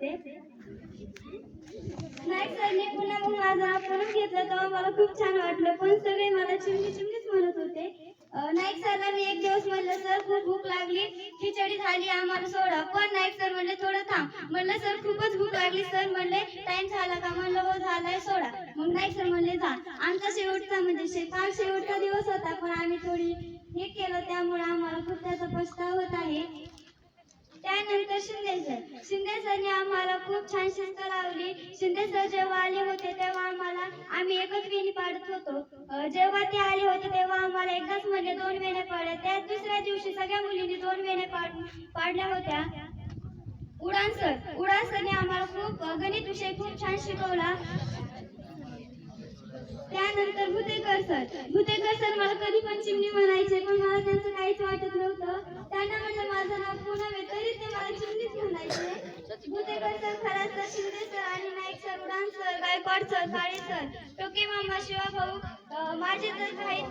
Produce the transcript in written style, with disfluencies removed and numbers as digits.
होते. नाईक सरने पुन्हा मग माझं नाव परत घेतलं तेव्हा मला खूप छान वाटलं, पण सगळे मला चिमणी चिमणीच म्हणत होते. नाईक सरला मी एक दिवस म्हणलं, सर खूप भूक लागली, खिचडी झाली, आम्हाला सोडा. पण नाईक सर म्हणले थोडं थांब. म्हणलं सर खूपच भूक लागली. सर म्हणले टाइम झाला का? म्हणलं हो झालाय, सोडा. मग नाईक सर म्हणले जा. आमचा शेवटचा म्हणजे काल शेवटचा दिवस होता, पण आम्ही थोडी हे केलं, त्यामुळे आम्हाला खूप त्याचा पछतावा होत आहे. त्यानंतर शिंदे सरने आम्हाला खूप छान शिस्त लावली. शिंदे सर जेव्हा आले होते तेव्हा आम्ही एकच वेणी पाडत होतो. जेव्हा ते आले होते तेव्हा आम्हाला एकदाच म्हणले 2 वेण्या पाडा. त्या दुसऱ्या दिवशी सगळ्या मुलींनी 2 वेण्या पाडल्या होत्या. उडान सरने आम्हाला खूप गणित विषय खूप छान शिकवला. त्यानंतर भुतेकर सर मला कधी पण चिमणी म्हणायचे, पण मला त्यांचं काहीच वाटत नव्हतं. त्यांना म्हणजे माझं नाव पूनम आहे तरी ते मला चिमणीच म्हणायचे. Bhutekar sir, Kharat sir, Shinde sir आणि Naik sir, Udan sir, Gaikwad sir, Kale sir, Toke मामा, शिवा भाऊ, माझे तर काही